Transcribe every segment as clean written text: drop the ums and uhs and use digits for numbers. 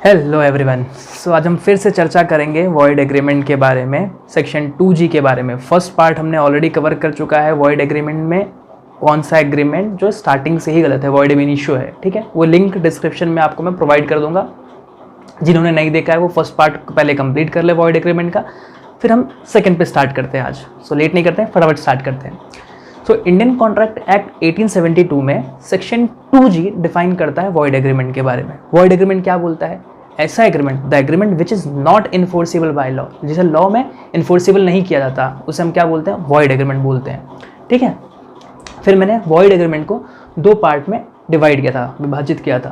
Hello everyone. सो आज हम फिर से चर्चा करेंगे वॉइड एग्रीमेंट के बारे में, सेक्शन 2G के बारे में। फर्स्ट पार्ट हमने ऑलरेडी कवर कर चुका है। वॉइड एग्रीमेंट में कौन सा एग्रीमेंट जो स्टार्टिंग से ही गलत है, वॉइड एब इनिशियो है, ठीक है। वो लिंक डिस्क्रिप्शन में आपको मैं प्रोवाइड कर दूंगा। जिन्होंने नहीं देखा है वो फर्स्ट पार्ट पहले कंप्लीट कर ले वॉइड एग्रीमेंट का, फिर हम सेकेंड पे स्टार्ट करते हैं आज। सो लेट नहीं करते हैं, फटाफट स्टार्ट करते हैं। सो इंडियन कॉन्ट्रैक्ट एक्ट 1872 में सेक्शन 2G डिफाइन करता है वॉइड एग्रीमेंट के बारे में। वॉइड एग्रीमेंट क्या बोलता है? ऐसा agreement, the agreement which is not enforceable by law, जिसे लॉ में इन्फोर्सिबल नहीं किया जाता, उसे हम क्या बोलते हैं? वॉइड एग्रीमेंट बोलते हैं, ठीक है। फिर मैंने वॉइड एग्रीमेंट को दो पार्ट में डिवाइड किया था, विभाजित किया था।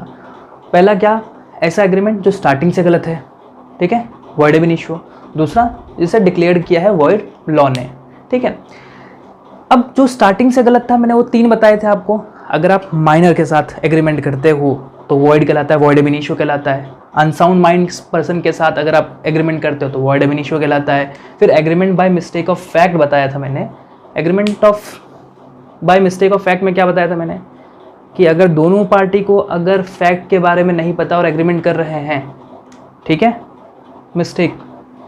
पहला क्या? ऐसा एग्रीमेंट जो स्टार्टिंग से गलत है, ठीक है, वॉइड एब इनिशियो। दूसरा जिसे डिक्लेयर किया है वॉइड लॉ ने, ठीक है। अब जो स्टार्टिंग से गलत था मैंने वो तीन बताए थे आपको। अगर आप माइनर के साथ एग्रीमेंट करते हो तो वॉइड कहलाता है, वॉइड एब इनिशियो कहलाता है। अनसाउंड माइंड पर्सन के साथ अगर आप एग्रीमेंट करते हो तो वॉइड एब इनिशियो कहलाता है। फिर agreement by mistake of fact बताया था मैंने। Agreement of by mistake of fact में क्या बताया था मैंने? कि अगर दोनों पार्टी को अगर फैक्ट के बारे में नहीं पता और एग्रीमेंट कर रहे हैं, ठीक है, मिस्टेक,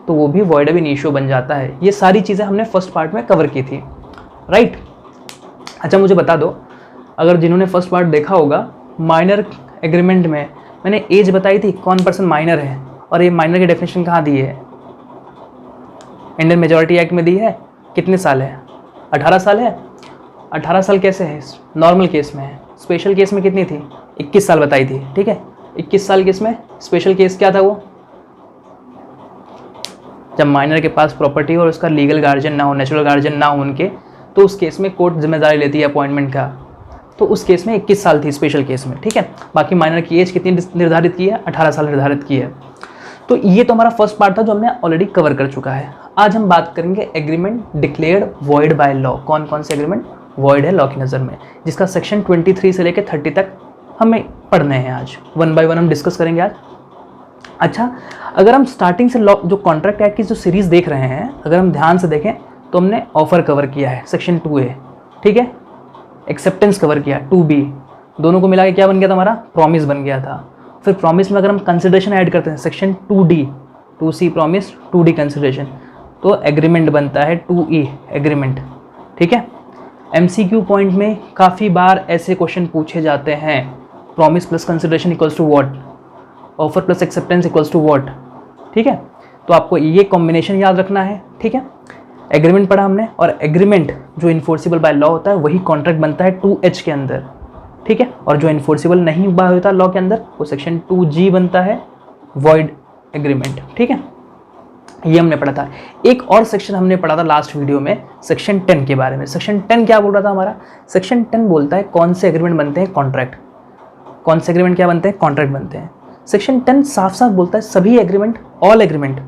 तो वो भी वॉइड एब इनिशियो बन जाता है। ये सारी चीज़ें हमने फर्स्ट पार्ट में कवर की थी, राइट। अच्छा मुझे बता दो, अगर जिन्होंने फर्स्ट पार्ट देखा होगा, माइनर एग्रीमेंट में मैंने एज बताई थी, कौन पर्सन माइनर है, और ये माइनर की डेफिनेशन कहाँ दी है? इंडियन मेजॉरिटी एक्ट में दी है। कितने साल है? 18 साल है। 18 साल कैसे है? नॉर्मल केस में है। स्पेशल केस में कितनी थी? 21 साल बताई थी, ठीक है। 21 साल केस में स्पेशल केस क्या था? वो जब माइनर के पास प्रॉपर्टी हो और उसका लीगल गार्जियन ना हो, नेचुरल गार्जियन ना हो उनके, तो उस केस में कोर्ट जिम्मेदारी लेती है अपॉइंटमेंट का। तो उस केस में 21 साल थी स्पेशल केस में, ठीक है। बाकी माइनर की एज कितनी निर्धारित की है? 18 साल निर्धारित की है। तो ये तो हमारा फर्स्ट पार्ट था जो हमने ऑलरेडी कवर कर चुका है। आज हम बात करेंगे agreement declared void by law. कौन कौन से एग्रीमेंट वॉइड है लॉ की नज़र में, जिसका सेक्शन 23 से लेकर 30 तक हमें पढ़ने हैं। आज वन बाय वन हम डिस्कस करेंगे आज। अच्छा, अगर हम स्टार्टिंग से लॉ जो कॉन्ट्रैक्ट एक्ट की जो सीरीज़ देख रहे हैं, अगर हम ध्यान से देखें तो हमने ऑफर कवर किया है, सेक्शन 2A, ठीक है। एक्सेप्टेंस कवर किया, 2B, दोनों को मिला के क्या बन गया था हमारा? प्रॉमिस बन गया था। फिर प्रॉमिस में अगर हम कंसिडरेशन ऐड करते हैं, section 2D, 2C promise, 2D consideration, तो एग्रीमेंट बनता है 2E एग्रीमेंट, ठीक है। MCQ पॉइंट में काफ़ी बार ऐसे क्वेश्चन पूछे जाते हैं, promise plus consideration equals to what, offer plus acceptance equals to what, ठीक है। तो आपको ये कॉम्बिनेशन याद रखना है, ठीक है। एग्रीमेंट पढ़ा हमने, और एग्रीमेंट जो इन्फोर्सिबल बाय लॉ होता है वही कॉन्ट्रैक्ट बनता है 2H के अंदर, ठीक है। और जो इन्फोर्सिबल नहीं होता लॉ के अंदर, वो सेक्शन 2G बनता है, वॉइड एग्रीमेंट, ठीक है। ये हमने पढ़ा था। एक और सेक्शन हमने पढ़ा था लास्ट वीडियो में, सेक्शन 10 के बारे में। सेक्शन 10 क्या बोल रहा था हमारा? सेक्शन 10 बोलता है कौन से एग्रीमेंट बनते हैं? कॉन्ट्रैक्ट। कौन से एग्रीमेंट क्या बनते हैं? कॉन्ट्रैक्ट बनते हैं। सेक्शन 10 साफ साफ बोलता है सभी एग्रीमेंट, ऑल एग्रीमेंट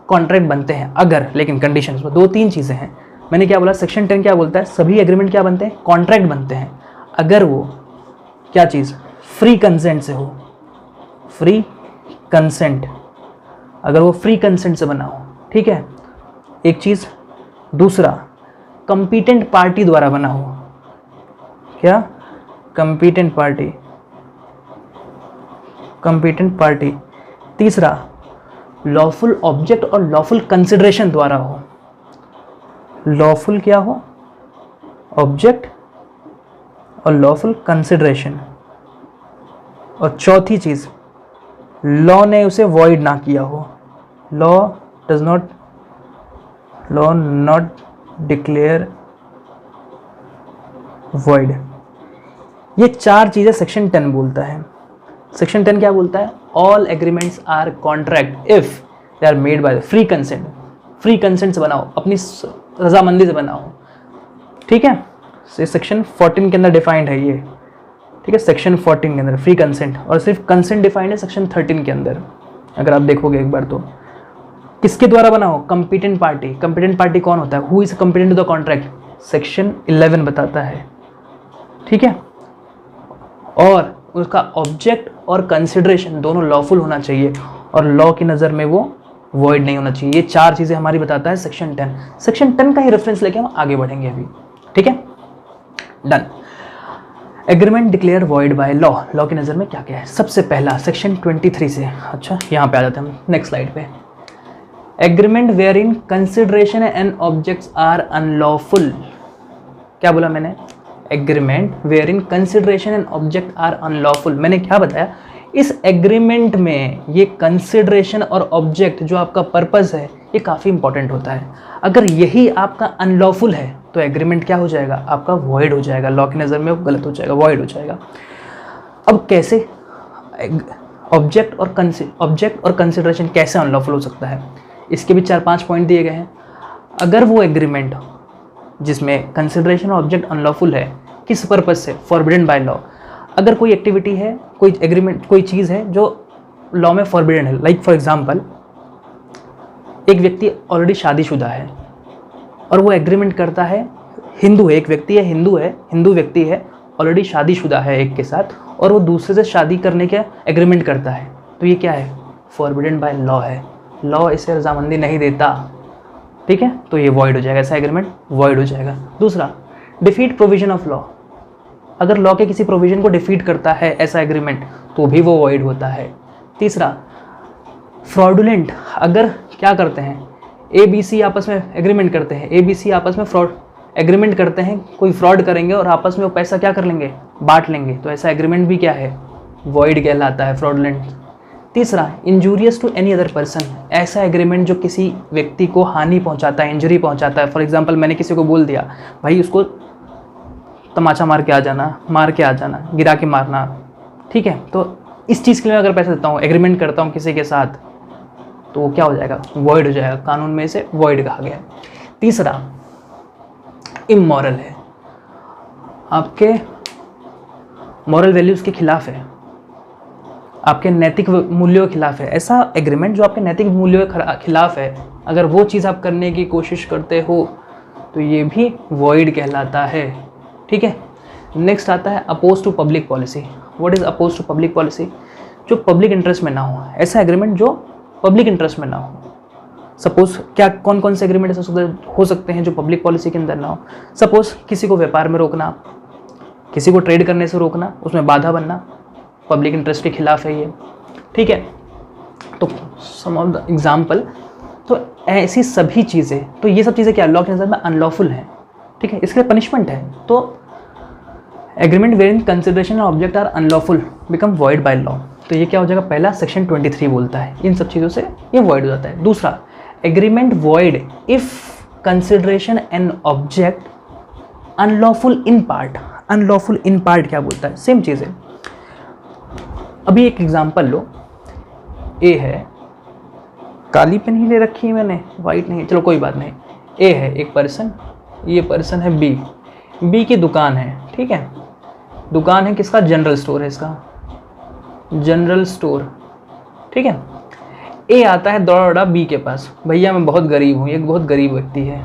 कॉन्ट्रैक्ट बनते हैं अगर, लेकिन कंडीशंस में 2-3 चीज़ें हैं। मैंने क्या बोला? सेक्शन 10 क्या बोलता है? सभी एग्रीमेंट क्या बनते हैं? कॉन्ट्रैक्ट बनते हैं अगर वो क्या चीज़? फ्री कंसेंट से हो, फ्री कंसेंट, अगर वो फ्री कंसेंट से बना हो, ठीक है, एक चीज़। दूसरा, कंपीटेंट पार्टी द्वारा बना हो। क्या? Competent party, competent party. तीसरा, लॉफुल ऑब्जेक्ट और लॉफुल कंसिडरेशन द्वारा हो। लॉफुल क्या हो? ऑब्जेक्ट और लॉफुल कंसिडरेशन। और चौथी चीज, लॉ ने उसे वॉइड ना किया हो। Law not declare void. ये 4 चीजें सेक्शन 10 बोलता है। सेक्शन 10 क्या बोलता है? All agreements are contract if they are made by free consent. Free consent से बनाओ, अपनी रजामंदी से बनाओ, ठीक है। सेक्शन 14 के अंदर डिफाइंड है ये, ठीक है। सेक्शन 14 के अंदर फ्री कंसेंट, और सिर्फ कंसेंट डिफाइंड है सेक्शन 13 के अंदर। अगर आप देखोगे एक बार तो किसके द्वारा बनाओ? Competent party. कंपीटेंट पार्टी कौन होता है? Who is competent to the contract? Section 11 बताता है, ठीक है। और उसका ऑब्जेक्ट और कंसिडरेशन दोनों लॉफुल होना चाहिए, और लॉ की नज़र में वो वॉइड नहीं होना चाहिए। ये 4 चीज़ें हमारी बताता है सेक्शन 10। सेक्शन 10 का ही रेफरेंस लेके हम आगे बढ़ेंगे अभी, ठीक है। Done. Agreement declare void by law, law की नज़र में क्या क्या है? सबसे पहला सेक्शन 23 से, अच्छा यहाँ पे आ जाते हैं हम नेक्स्ट स्लाइड पे। Agreement wherein consideration and objects are unlawful. क्या बोला मैंने? Agreement wherein consideration and object are unlawful. मैंने क्या बताया? इस एग्रीमेंट में ये कंसिडरेशन और ऑब्जेक्ट जो आपका पर्पस है ये काफ़ी इंपॉर्टेंट होता है। अगर यही आपका अनलॉफुल है तो एग्रीमेंट क्या हो जाएगा? आपका वॉइड हो जाएगा, लॉ की नज़र में वो गलत हो जाएगा, वॉइड हो जाएगा। अब कैसे ऑब्जेक्ट और कंसिडरेशन कैसे अनलॉफुल हो सकता है? इसके भी 4-5 पॉइंट दिए गए हैं। अगर वो एग्रीमेंट जिसमें कंसिडरेशन और ऑब्जेक्ट अनलॉफुल है, किस पर्पज से? Forbidden by law. अगर कोई एक्टिविटी है, कोई एग्रीमेंट, कोई चीज़ है जो लॉ में फॉरबिडन है, लाइक फॉर एग्जांपल एक व्यक्ति ऑलरेडी शादीशुदा है और वो एग्रीमेंट करता है, हिंदू है, एक व्यक्ति है, हिंदू व्यक्ति है, ऑलरेडी शादीशुदा है एक के साथ, और वो दूसरे से शादी करने का एग्रीमेंट करता है, तो ये क्या है? फॉरबिडन बाय लॉ है, लॉ इसे रजामंदी नहीं देता, ठीक है? तो ये वॉइड हो जाएगा, ऐसा एग्रीमेंट वॉइड हो जाएगा। दूसरा, डिफीट प्रोविजन ऑफ लॉ। अगर लॉ के किसी प्रोविजन को डिफीट करता है ऐसा एग्रीमेंट तो भी वो वॉइड होता है। तीसरा, फ्रॉडुलेंट। अगर क्या करते हैं, ABC आपस में एग्रीमेंट करते हैं, ABC आपस में फ्रॉड एग्रीमेंट करते हैं, कोई फ्रॉड करेंगे और आपस में वो पैसा क्या कर लेंगे? बांट लेंगे, तो ऐसा एग्रीमेंट भी क्या है? वॉइड कहलाता है, फ्रॉडुलेंट। तीसरा, injurious to any other person. ऐसा एग्रीमेंट जो किसी व्यक्ति को हानि पहुंचाता है, इंजरी पहुंचाता है। फॉर एग्जांपल मैंने किसी को बोल दिया भाई उसको तमाचा मार के आ जाना, गिरा के मारना, ठीक है? तो इस चीज़ के लिए अगर पैसा देता हूँ, एग्रीमेंट करता हूँ किसी के साथ, तो वो क्या हो जाएगा? वॉइड हो जाएगा, कानून में इसे वॉइड कहा गया है। तीसरा, इमोरल है, आपके मॉरल वैल्यूज़ के खिलाफ है, आपके नैतिक मूल्यों के खिलाफ है। ऐसा एग्रीमेंट जो आपके नैतिक मूल्यों के खिलाफ है, अगर वो चीज़ आप करने की कोशिश करते हो तो ये भी वॉइड कहलाता है, ठीक है? नेक्स्ट आता है oppose to public policy. What is oppose to public policy? जो पब्लिक इंटरेस्ट में ना हो, ऐसा एग्रीमेंट जो पब्लिक इंटरेस्ट में ना हो। सपोज क्या कौन कौन से एग्रीमेंट ऐसे हो सकते हैं जो पब्लिक पॉलिसी के अंदर ना हो? सपोज किसी को व्यापार में रोकना, किसी को ट्रेड करने से रोकना, उसमें बाधा बनना, पब्लिक इंटरेस्ट के खिलाफ है ये, ठीक है? तो सम ऑफ द एग्जाम्पल, तो ऐसी सभी चीज़ें, तो ये सब चीज़ें क्या लॉ के नज़र में अनलॉफुल हैं, ठीक है? इसके लिए पनिशमेंट है। तो agreement wherein consideration object are unlawful become void by law. तो ये क्या हो जाएगा? पहला सेक्शन 23 बोलता है इन सब चीज़ों से ये वॉइड हो जाता है। दूसरा, agreement void if consideration and object unlawful in part. Unlawful in part क्या बोलता है? सेम चीज़ है। अभी एक एग्जांपल लो, ए है, काली पेन ही ले रखी है मैंने, वाइट नहीं, चलो कोई बात नहीं। ए है एक पर्सन, ये पर्सन है बी की दुकान है, ठीक है? दुकान है किसका? जनरल स्टोर है इसका, जनरल स्टोर, ठीक है? ए आता है दौड़ा बी के पास, भैया मैं बहुत गरीब हूँ, ये बहुत गरीब व्यक्ति है,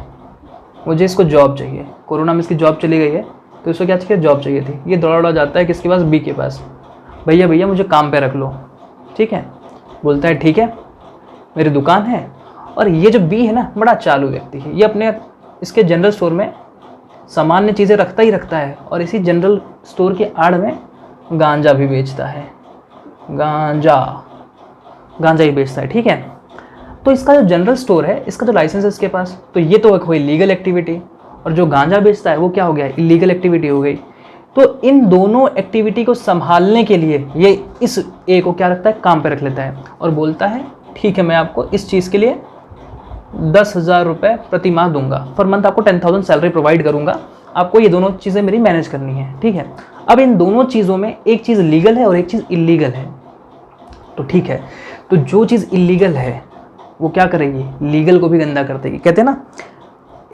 मुझे इसको जॉब चाहिए, कोरोना में इसकी जॉब चली गई है तो इसको क्या चाहिए? जॉब चाहिए थी। ये दौड़ा जाता है किसके पास? बी के पास, भैया मुझे काम पे रख लो, ठीक है? बोलता है ठीक है, मेरी दुकान है। और ये जो बी है ना, बड़ा चालू व्यक्ति है, ये अपने इसके जनरल स्टोर में सामान्य चीज़ें रखता ही रखता है और इसी जनरल स्टोर के आड़ में गांजा भी बेचता है, गांजा ही बेचता है, ठीक है? तो इसका जो जनरल स्टोर है, इसका जो लाइसेंस है इसके पास, तो ये तो कोई लीगल एक्टिविटी, और जो गांजा बेचता है वो क्या हो गया? इलीगल एक्टिविटी हो गई। तो इन दोनों एक्टिविटी को संभालने के लिए ये इस ए को क्या रखता है? काम पे रख लेता है और बोलता है ठीक है, मैं आपको इस चीज़ के लिए 10,000 रुपये प्रति माह दूंगा, पर मंथ आपको 10,000 सैलरी प्रोवाइड करूंगा, आपको ये दोनों चीज़ें मेरी मैनेज करनी है, ठीक है? अब इन दोनों चीज़ों में एक चीज़ लीगल है और एक चीज़ इलीगल है, तो ठीक है, तो जो चीज़ इलीगल है वो क्या करेगी? लीगल को भी गंदा कर देगी। कहते हैं ना,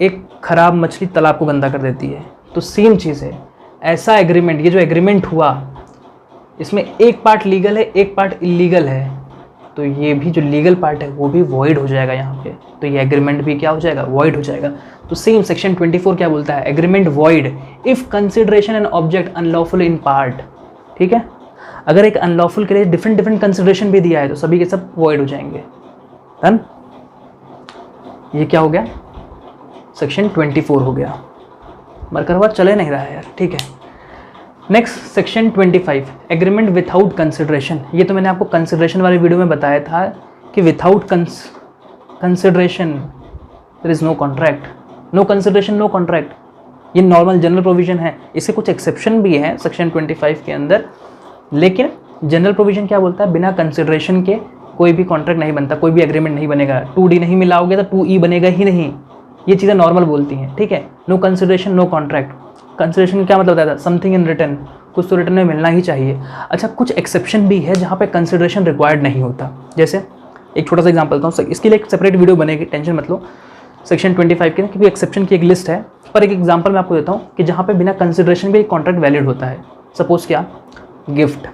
एक खराब मछली तालाब को गंदा कर देती है, तो सेम चीज़ है। ऐसा एग्रीमेंट, ये जो एग्रीमेंट हुआ, इसमें एक पार्ट लीगल है, एक पार्ट इलीगल है, तो ये भी जो लीगल पार्ट है वो भी वॉइड हो जाएगा यहाँ पे, तो ये एग्रीमेंट भी क्या हो जाएगा? वॉइड हो जाएगा। तो सेम सेक्शन 24 क्या बोलता है? Agreement void if consideration and object unlawful in part, ठीक है? अगर एक अनलॉफुल के लिए डिफरेंट कंसिडरेशन भी दिया है तो सभी के सब वॉइड हो जाएंगे। डन? ये क्या हो गया? सेक्शन 24 हो गया। मरकर हुआ चले नहीं रहा है यार, ठीक है? Next section 25 agreement without consideration. ये तो मैंने आपको कंसिडरेशन वाले वीडियो में बताया था कि without consideration there is no contract, no consideration no contract, ये नॉर्मल जनरल प्रोविजन है। इसके कुछ एक्सेप्शन भी हैं सेक्शन 25 के अंदर, लेकिन जनरल प्रोविजन क्या बोलता है, बिना कंसिडरेशन के कोई भी कॉन्ट्रैक्ट नहीं बनता, कोई भी एग्रीमेंट नहीं बनेगा। 2D नहीं मिलाओगे तो 2E बनेगा ही नहीं, ये चीज़ें नॉर्मल बोलती हैं, ठीक है। No consideration no contract. Consideration क्या मतलब होता है, समथिंग इन रिटर्न, कुछ तो रिटर्न में मिलना ही चाहिए। अच्छा, कुछ एक्सेप्शन भी है जहाँ पे कंसिडरेशन रिक्वायर्ड नहीं होता। जैसे एक छोटा सा एग्जांपल देता हूँ, इसके लिए एक सेपरेट वीडियो बनेगी, टेंशन मत लो, सेक्शन 25 के, क्योंकि एक्सेप्शन की एक लिस्ट है। पर एक एग्जांपल मैं आपको देता हूँ कि जहाँ पे बिना कंसिडरेशन भी एक कॉन्ट्रैक्ट वैलिड होता है। सपोज क्या, गिफ्ट।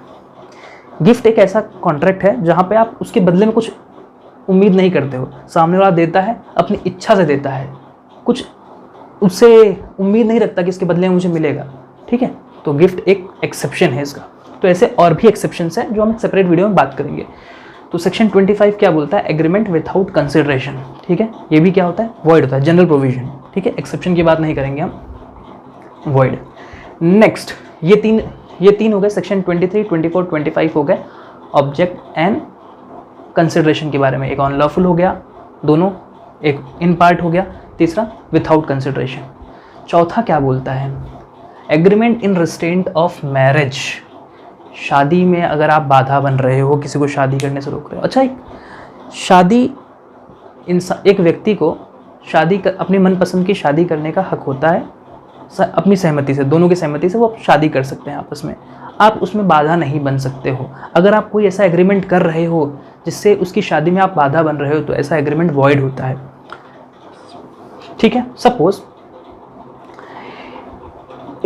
गिफ्ट एक ऐसा कॉन्ट्रैक्ट है जहाँ पे आप उसके बदले में कुछ उम्मीद नहीं करते हो, सामने वाला देता है अपनी इच्छा से देता है, कुछ उससे उम्मीद नहीं रखता कि इसके बदले में मुझे मिलेगा, ठीक है। तो गिफ्ट एक एक्सेप्शन है इसका। तो ऐसे और भी एक्सेप्शंस हैं जो हम सेपरेट वीडियो में बात करेंगे। तो सेक्शन 25 क्या बोलता है, एग्रीमेंट विथआउट कंसिडरेशन, ठीक है। ये भी क्या होता है, वॉइड होता है, जनरल प्रोविजन, ठीक है। एक्सेप्शन की बात नहीं करेंगे हम, वॉइड। नेक्स्ट ये तीन हो गए, सेक्शन 23, 24, 25 हो गए ऑब्जेक्ट एंड कंसिडरेशन के बारे में। एक अनलॉफुल हो गया दोनों, एक इन पार्ट हो गया, तीसरा विथआउट कंसिडरेशन। चौथा क्या बोलता है, agreement in restraint of marriage. शादी में अगर आप बाधा बन रहे हो, किसी को शादी करने से रोक रहे हो। अच्छा, एक व्यक्ति को अपनी मनपसंद की शादी करने का हक होता है, अपनी सहमति से, दोनों की सहमति से वो शादी कर सकते हैं आपस में। आप उसमें बाधा नहीं बन सकते हो। अगर आप कोई ऐसा एग्रीमेंट कर रहे हो जिससे उसकी शादी में आप बाधा बन रहे हो, तो ऐसा एग्रीमेंट वॉइड होता है, ठीक है। सपोज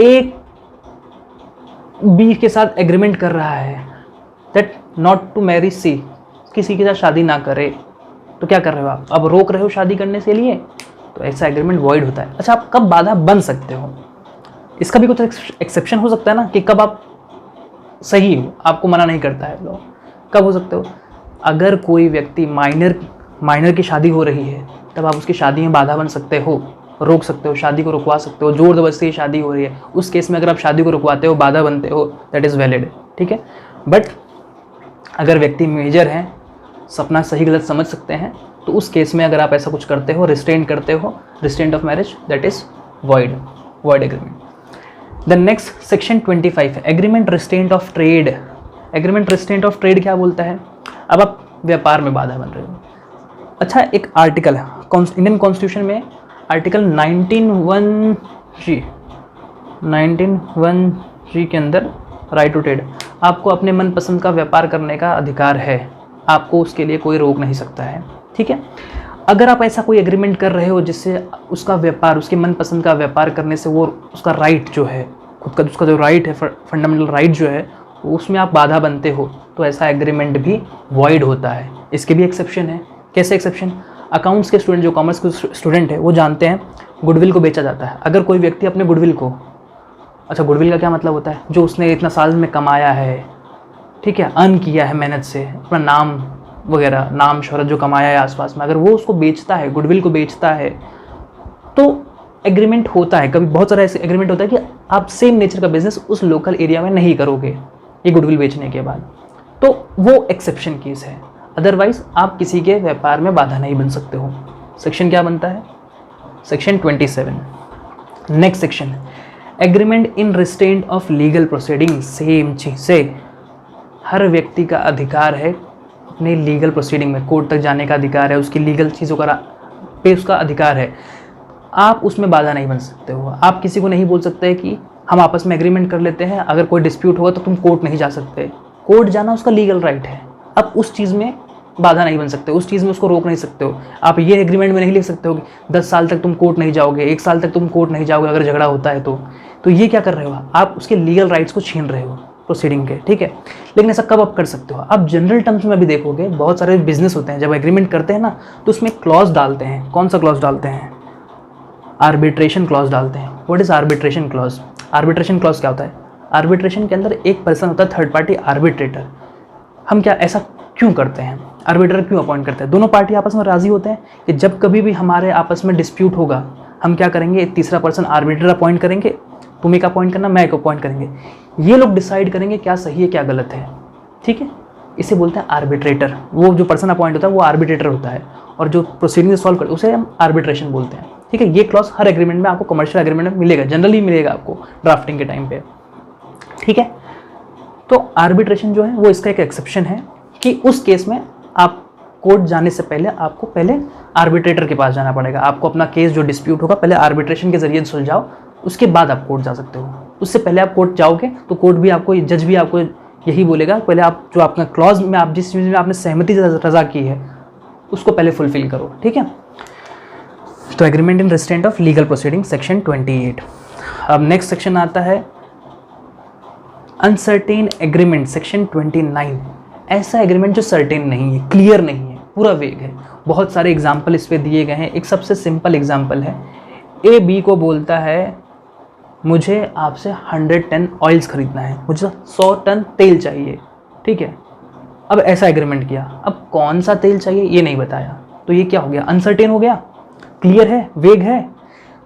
एक बी के साथ एग्रीमेंट कर रहा है दैट नॉट टू मैरी सी, किसी के साथ शादी ना करे, तो क्या कर रहे हो आप, अब रोक रहे हो शादी करने के लिए, तो ऐसा एग्रीमेंट वॉइड होता है। अच्छा, आप कब बाधा बन सकते हो, इसका भी कुछ एक्सेप्शन हो सकता है ना, कि कब आप सही हो, आपको मना नहीं करता है लोग, कब हो सकते हो, अगर कोई व्यक्ति माइनर की शादी हो रही है, तब आप उसकी शादी में बाधा बन सकते हो, रोक सकते हो, शादी को रुकवा सकते हो। जोर जबरदस्ती की शादी हो रही है, उस केस में अगर आप शादी को रुकवाते हो, बाधा बनते हो, दैट इज़ वैलिड, ठीक है। बट अगर व्यक्ति मेजर हैं, सपना सही गलत समझ सकते हैं, तो उस केस में अगर आप ऐसा कुछ करते हो, रिस्ट्रेंट करते हो, restraint of marriage, that is void agreement. The next section 25 agreement restraint of trade. Agreement restraint of trade क्या बोलता है, अब आप व्यापार में बाधा बन रहे हो। अच्छा, एक आर्टिकल है इंडियन कॉन्स्टिट्यूशन में, आर्टिकल 19(1)(g) के अंदर राइट टू ट्रेड, आपको अपने मनपसंद का व्यापार करने का अधिकार है, आपको उसके लिए कोई रोक नहीं सकता है, ठीक है। अगर आप ऐसा कोई एग्रीमेंट कर रहे हो जिससे उसका व्यापार, उसके मनपसंद का व्यापार करने से वो उसका राइट जो है, खुद का उसका जो राइट है, फंडामेंटल राइट जो है, उसमें आप बाधा बनते हो, तो ऐसा एग्रीमेंट भी वॉइड होता है। इसके भी एक्सेप्शन है। कैसे एक्सेप्शन, अकाउंट्स के स्टूडेंट, जो कॉमर्स के स्टूडेंट है, वो जानते हैं गुडविल को बेचा जाता है। अगर कोई व्यक्ति अपने गुडविल को, अच्छा गुडविल का क्या मतलब होता है, जो उसने इतना साल में कमाया है, ठीक है, अर्न किया है मेहनत से, अपना नाम वगैरह, नाम शोहरत जो कमाया है आसपास में, अगर वो उसको बेचता है, गुडविल को बेचता है, तो एग्रीमेंट होता है। कभी बहुत सारा ऐसे एग्रीमेंट होता है कि आप सेम नेचर का बिजनेस उस लोकल एरिया में नहीं करोगे ये गुडविल बेचने के बाद, तो वो एक्सेप्शन केस है। अदरवाइज आप किसी के व्यापार में बाधा नहीं बन सकते हो। सेक्शन क्या बनता है, section 27। Next section, agreement in restraint of legal proceeding. Same चीज से हर व्यक्ति का अधिकार है अपने लीगल प्रोसीडिंग में, कोर्ट तक जाने का अधिकार है, उसकी लीगल चीज़ों का पे उसका अधिकार है। आप उसमें बाधा नहीं बन सकते हो। आप किसी को नहीं बोल सकते कि हम आपस में एग्रीमेंट कर लेते हैं, अगर कोई डिस्प्यूट होगा तो तुम कोर्ट नहीं जा सकते। कोर्ट जाना उसका लीगल राइट है। अब उस चीज़ में बाधा नहीं बन सकते, उस चीज़ में उसको रोक नहीं सकते हो। आप ये एग्रीमेंट में नहीं लिख सकते हो कि 10 साल तक तुम कोर्ट नहीं जाओगे, 1 साल तक तुम कोर्ट नहीं जाओगे अगर झगड़ा होता है तो ये क्या कर रहे हो, आप उसके लीगल राइट्स को छीन रहे हो प्रोसीडिंग के, ठीक है। लेकिन ऐसा कब आप कर सकते हो, आप जनरल टर्म्स में भी देखोगे, बहुत सारे बिजनेस होते हैं जब एग्रीमेंट करते हैं ना, तो उसमें क्लॉज डालते हैं। कौन सा क्लॉज डालते हैं, आर्बिट्रेशन क्लॉज डालते हैं। What is arbitration clause, arbitration clause क्या होता है, आर्बिट्रेशन के अंदर एक पर्सन होता है थर्ड पार्टी आर्बिट्रेटर। हम क्या ऐसा क्यों करते हैं, आर्बिट्रेटर क्यों अपॉइंट करते हैं, दोनों पार्टी आपस में राजी होते हैं कि जब कभी भी हमारे आपस में डिस्प्यूट होगा हम क्या करेंगे, एक तीसरा पर्सन आर्बिट्रेटर अपॉइंट करेंगे, तुम एक अपॉइंट करना, मैं एक अपॉइंट करेंगे। ये लोग डिसाइड करेंगे क्या सही है क्या गलत है, ठीक है। इसे बोलते हैं आर्बिट्रेटर। वो जो पर्सन अपॉइंट होता है वो आर्बिट्रेटर होता है, और जो प्रोसीडिंग सॉल्व करते हैं उसे हम आर्बिट्रेशन बोलते हैं, ठीक है। ये क्लॉज हर एग्रीमेंट में आपको, कमर्शियल एग्रीमेंट में मिलेगा, जनरली मिलेगा आपको ड्राफ्टिंग के टाइम पे, ठीक है। तो आर्बिट्रेशन जो है वो इसका एक एक्सेप्शन है कि उस केस में आप कोर्ट जाने से पहले आपको पहले आर्बिट्रेटर के पास जाना पड़ेगा। आपको अपना केस जो डिस्प्यूट होगा पहले आर्बिट्रेशन के जरिए सुलझाओ, उसके बाद आप कोर्ट जा सकते हो। उससे पहले आप कोर्ट जाओगे तो कोर्ट भी आपको, जज भी आपको यही बोलेगा, पहले आप जो आपका क्लॉज में आप जिस चीज़ में आपने सहमति रजा की है उसको पहले फुलफिल करो, ठीक है। तो agreement in restaurant of legal proceeding section 28। अब नेक्स्ट सेक्शन आता है अनसर्टेन एग्रीमेंट सेक्शन 29। ऐसा एग्रीमेंट जो सर्टेन नहीं है, क्लियर नहीं है, पूरा वेग है। बहुत सारे एग्जाम्पल इस पे दिए गए हैं। एक सबसे सिंपल एग्जाम्पल है, ए बी को बोलता है मुझे आपसे 100 टन ऑयल्स खरीदना है, मुझे 100 टन तेल चाहिए, ठीक है। अब ऐसा एग्रीमेंट किया, अब कौन सा तेल चाहिए ये नहीं बताया, तो ये क्या हो गया, अनसर्टेन हो गया। क्लियर है, वेग है।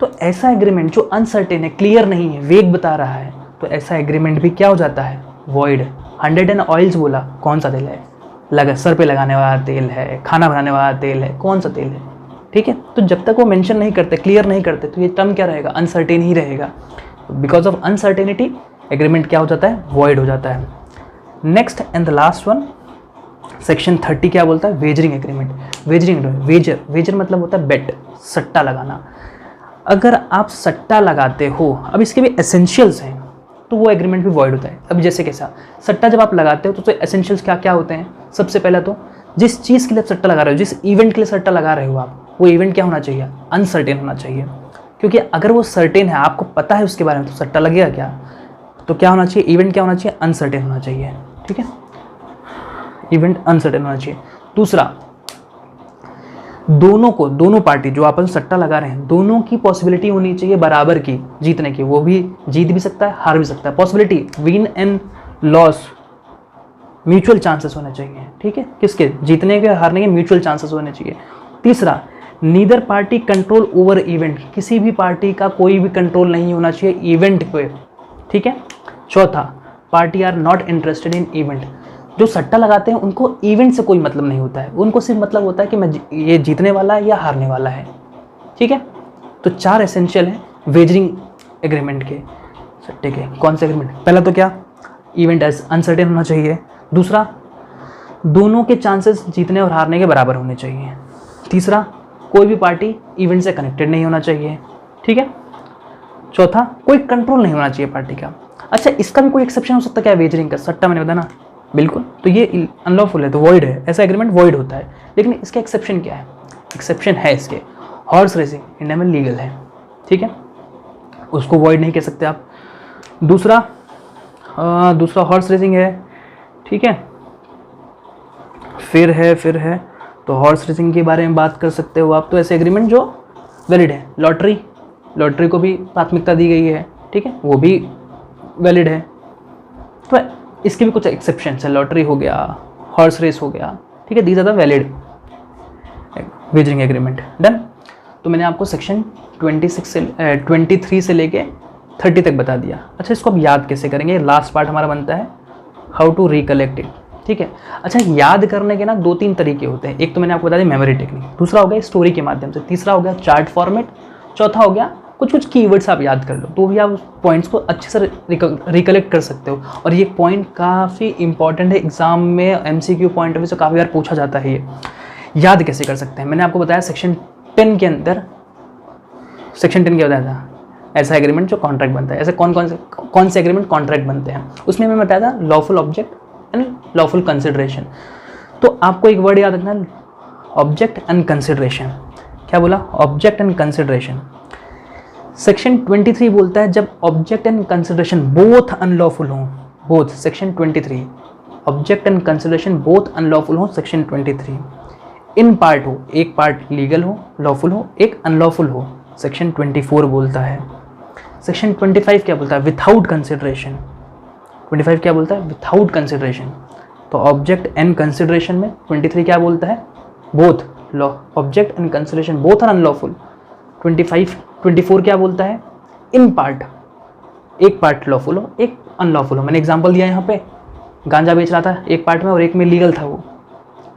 तो ऐसा एग्रीमेंट जो अनसर्टेन है, क्लियर नहीं है, वेग बता रहा है, तो ऐसा एग्रीमेंट भी क्या हो जाता है, वॉइड। 100 टन ऑयल्स बोला, कौन सा तेल है, सर पे लगाने वाला तेल है, खाना बनाने वाला तेल है, कौन सा तेल है, ठीक है। तो जब तक वो मेंशन नहीं करते, क्लियर नहीं करते, तो ये टर्म क्या रहेगा, अनसर्टेन ही रहेगा। बिकॉज ऑफ अनसर्टेनिटी एग्रीमेंट क्या हो जाता है, वॉइड हो जाता है। Next and the last one, section 30 क्या बोलता है, वेजरिंग एग्रीमेंट। वेजरिंग, वेजर मतलब होता है बेट, सट्टा लगाना। अगर आप सट्टा लगाते हो, अब इसके भी एसेंशियल्स हैं, तो वो एग्रीमेंट भी वॉइड होता है। अब जैसे कैसा, सट्टा जब आप लगाते हो तो एसेंशियल्स क्या क्या होते हैं। सबसे पहला तो जिस चीज़ के लिए सट्टा लगा रहे हो, जिस इवेंट के लिए सट्टा लगा रहे हो आप, वो इवेंट क्या होना चाहिए, अनसर्टेन होना चाहिए। क्योंकि अगर वो सर्टेन है, आपको पता है उसके बारे में, तो सट्टा लगेगा क्या। तो क्या होना चाहिए, इवेंट क्या होना चाहिए, अनसर्टेन होना चाहिए, ठीक है। इवेंट अनसर्टेन होना चाहिए। दूसरा, दोनों पार्टी जो आपस में सट्टा लगा रहे हैं, दोनों की पॉसिबिलिटी होनी चाहिए बराबर की जीतने की। वो भी जीत भी सकता है, हार भी सकता है। Possibility, win and loss, mutual chances होने चाहिए, ठीक है। किसके, जीतने के हारने के म्यूचुअल चांसेस होने चाहिए। तीसरा, neither party control over event, किसी भी पार्टी का कोई भी कंट्रोल नहीं होना चाहिए इवेंट पे, ठीक है। चौथा, party are not interested in event, जो सट्टा लगाते हैं उनको इवेंट से कोई मतलब नहीं होता है, उनको सिर्फ मतलब होता है कि मैं ये जीतने वाला है या हारने वाला है, ठीक है। तो 4 एसेंशियल हैं वेजरिंग एग्रीमेंट के, सट्टे के। कौन से एग्रीमेंट, पहला तो क्या, इवेंट एज अनसर्टेन होना चाहिए। दूसरा, दोनों के चांसेस जीतने और हारने के बराबर होने चाहिए। तीसरा, कोई भी पार्टी इवेंट से कनेक्टेड नहीं होना चाहिए, ठीक है। चौथा, कोई कंट्रोल नहीं होना चाहिए पार्टी का। अच्छा, इसका भी कोई एक्सेप्शन हो सकता है क्या, वेजरिंग का, सट्टा मैंने बताया ना, बिल्कुल। तो ये अनलॉफुल है, तो वॉइड है, ऐसा एग्रीमेंट वॉइड होता है। लेकिन इसका एक्सेप्शन क्या है, एक्सेप्शन है इसके, हॉर्स रेसिंग इंडिया में लीगल है, ठीक है, उसको वॉइड नहीं कह सकते आप। दूसरा हॉर्स रेसिंग है, ठीक है। फिर है तो हॉर्स रेसिंग के बारे में बात कर सकते हो आप, तो ऐसे एग्रीमेंट जो वैलिड है। लॉटरी को भी प्राथमिकता दी गई है, ठीक है, वो भी वैलिड है। तो इसके भी कुछ एक्सेप्शंस है, लॉटरी हो गया, हॉर्स रेस हो गया, ठीक है, these are the valid wagering agreement. Done. तो मैंने आपको सेक्शन 23 से लेके 30 तक बता दिया। अच्छा, इसको अब याद कैसे करेंगे, लास्ट पार्ट हमारा बनता है हाउ टू रिकलेक्ट इट, ठीक है। अच्छा, याद करने के ना 2-3 तरीके होते हैं। एक तो मैंने आपको बता दी मेमोरी टेक्निक, दूसरा हो गया स्टोरी के माध्यम से, तीसरा हो गया चार्ट फॉर्मेट, चौथा हो गया कुछ कीवर्ड्स आप याद कर लो, तो भी आप पॉइंट्स को अच्छे से रिकलेक्ट कर सकते हो। और ये पॉइंट काफ़ी इंपॉर्टेंट है, एग्जाम में MCQ पॉइंट ऑफ व्यू से काफ़ी बार पूछा जाता है। ये याद कैसे कर सकते हैं, मैंने आपको बताया सेक्शन 10 के अंदर, सेक्शन 10 क्या बताया था, ऐसा एग्रीमेंट जो कॉन्ट्रैक्ट बनता है। ऐसे कौन से एग्रीमेंट कॉन्ट्रैक्ट बनते हैं, उसमें मैं बताया था lawful object and lawful consideration. तो आपको एक वर्ड याद रखना, ऑब्जेक्ट एंड कंसिडरेशन। क्या बोला, ऑब्जेक्ट एंड कंसिडरेशन। सेक्शन 23 बोलता है जब object and consideration both unlawful हों, both, section 23, object and consideration both unlawful हो, सेक्शन 23। इन पार्ट हो, एक पार्ट लीगल हो, लॉफुल हो, एक अनलॉफुल हो, सेक्शन 24 बोलता है। सेक्शन 25 क्या बोलता है, विथआउट कंसिडरेशन। 25 क्या बोलता है, विथआउट कंसिडरेशन। तो ऑब्जेक्ट एंड कंसिडरेशन में 23 क्या बोलता है, both, object and consideration both are unlawful. 24 क्या बोलता है, इन पार्ट, एक पार्ट लॉफुल हो, एक अनलॉफुल हो। मैंने एग्जांपल दिया यहाँ पे, गांजा बेच रहा था एक पार्ट में और एक में लीगल था वो,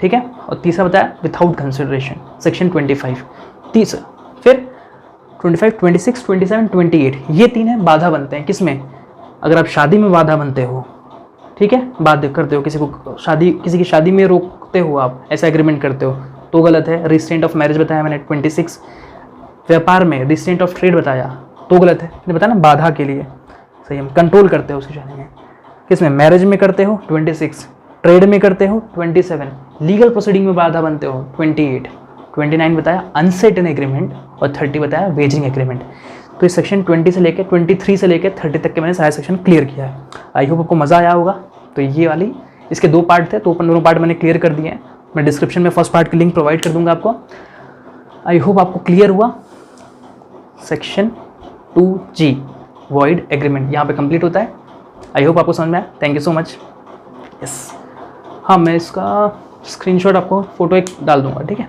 ठीक है। और तीसरा बताया विथआउट कंसिडरेशन, सेक्शन 25। तीसरा फिर 25, 26, 27, 28 ये 3 है बाधा बनते हैं किसमें, अगर आप शादी में बाधा बनते हो, ठीक है, बाध्य करते हो किसी को, शादी किसी की शादी में रोकते हो आप, ऐसा एग्रीमेंट करते हो तो गलत है। रिस्ट्रेंट ऑफ मैरिज बताया मैंने 26। व्यापार में रिस्ट्रेंट ऑफ ट्रेड बताया तो गलत है, मैंने बताया ना बाधा के लिए, सही है, कंट्रोल करते हो उसकी शादी में, किसमें मैरिज में करते हो 26, ट्रेड में करते हो 27, लीगल प्रोसीडिंग में बाधा बनते हो 28, 29 बताया अनसर्टेन एग्रीमेंट और 30 बताया वेजिंग एग्रीमेंट। तो इस सेक्शन 20 से लेकर 23 से लेकर 30 तक के मैंने सारे सेक्शन क्लियर किया है। आई होप आपको मज़ा आया होगा। तो ये वाली इसके 2 पार्ट थे, तो अपन दोनों पार्ट मैंने क्लियर कर दिए हैं। मैं डिस्क्रिप्शन में फर्स्ट पार्ट की लिंक प्रोवाइड कर दूंगा आपको। आई होप आपको क्लियर हुआ। सेक्शन 2G वॉइड एग्रीमेंट यहाँ पे कंप्लीट होता है। आई होप आपको समझ में आया। Thank you so much. Yes, हाँ मैं इसका स्क्रीनशॉट आपको फ़ोटो एक डाल दूंगा, ठीक है।